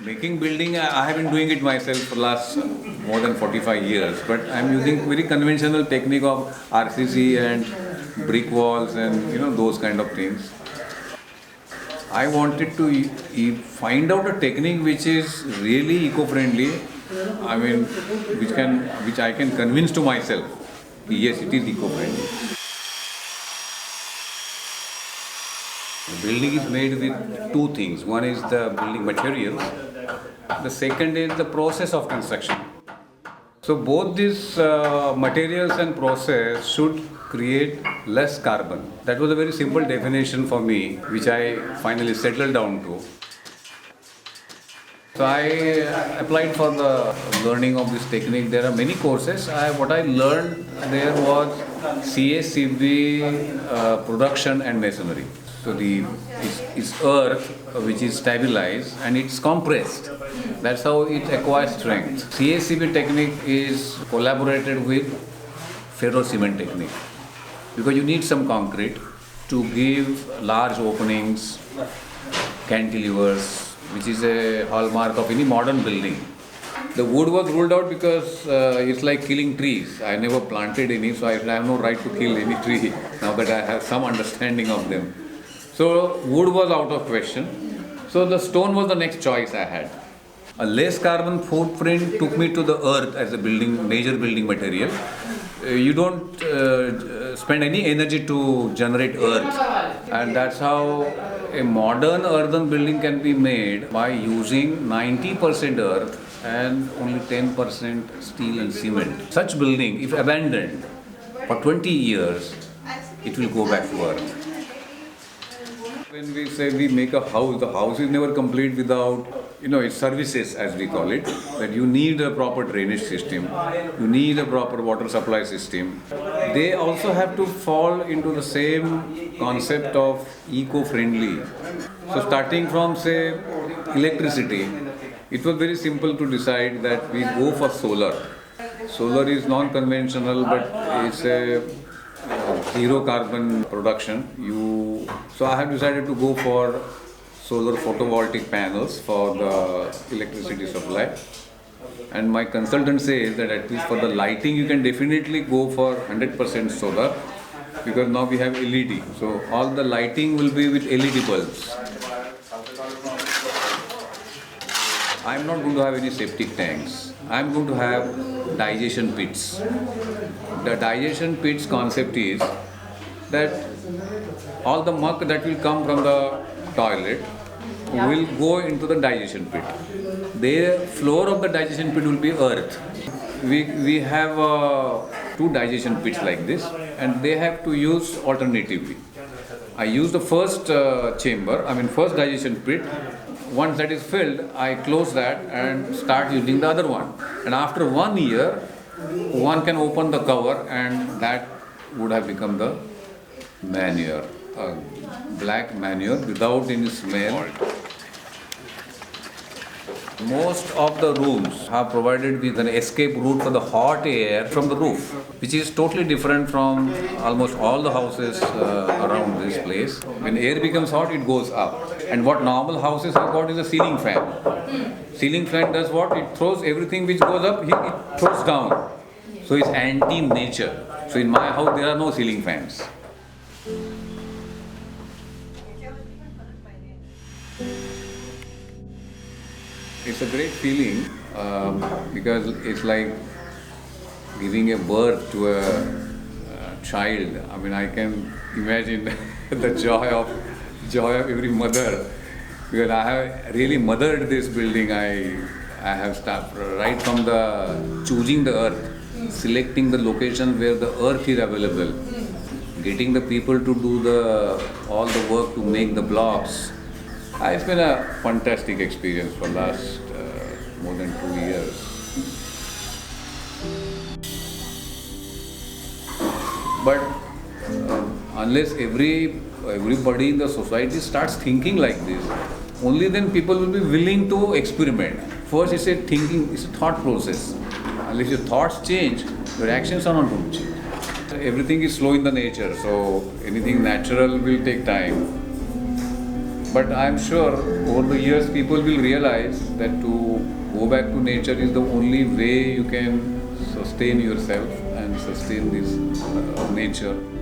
Making building, I have been doing it myself for last more than 45 years, but I'm using very conventional technique of RCC and brick walls and those kind of things. I wanted to find out a technique which is really eco-friendly. I mean, which I can convince to myself. Yes, it is eco-friendly. The building is made with two things. One is the building materials. The second is the process of construction. So both these materials and process should create less carbon. That was a very simple definition for me, which I finally settled down to. So I applied for the learning of this technique. There are many courses. What I learned there was CACB production and masonry. So it's earth which is stabilized and it's compressed. That's how it acquires strength. CACB technique is collaborated with ferro cement technique because you need some concrete to give large openings, cantilevers, which is a hallmark of any modern building. The wood was ruled out because it's like killing trees. I never planted any, so I have no right to kill any tree now that I have some understanding of them. So wood was out of question. So the stone was the next choice I had. A less carbon footprint took me to the earth as a major building material. You don't spend any energy to generate earth, and that's how a modern earthen building can be made by using 90% earth and only 10% steel and cement. Such building, if abandoned for 20 years, it will go back to earth. When we say we make a house, the house is never complete without, its services as we call it. That you need a proper drainage system, you need a proper water supply system. They also have to fall into the same concept of eco-friendly. So starting from say electricity, it was very simple to decide that we go for solar. Solar is non-conventional, but it's a zero carbon production. So I have decided to go for solar photovoltaic panels for the electricity supply. And my consultant says that at least for the lighting you can definitely go for 100% solar because now we have LED. So all the lighting will be with LED bulbs. I'm not going to have any septic tanks. I'm going to have digestion pits. The digestion pits concept is that all the muck that will come from the toilet will go into the digestion pit. The floor of the digestion pit will be earth. We have two digestion pits like this, and they have to use alternatively. I use the first first digestion pit. Once that is filled, I close that and start using the other one. And after 1 year, one can open the cover, and that would have become the manure, black manure without any smell. Most of the rooms are provided with an escape route for the hot air from the roof, which is totally different from almost all the houses around this place. When air becomes hot, it goes up. And what normal houses have got is a ceiling fan. Ceiling fan does what? It throws everything which goes up, it throws down. So it's anti-nature. So in my house, there are no ceiling fans. It's a great feeling because it's like giving a birth to a child. I mean, I can imagine the joy of every mother because I have really mothered this building. I have started right from the choosing the earth, selecting the location where the earth is available, getting the people to do all the work to make the blocks. It's been a fantastic experience for last more than 2 years. But unless everybody in the society starts thinking like this, only then people will be willing to experiment. First, it's a thought process. Unless your thoughts change, your actions are not going to change. Everything is slow in the nature, so anything natural will take time. But I'm sure over the years people will realize that to go back to nature is the only way you can sustain yourself and sustain this nature.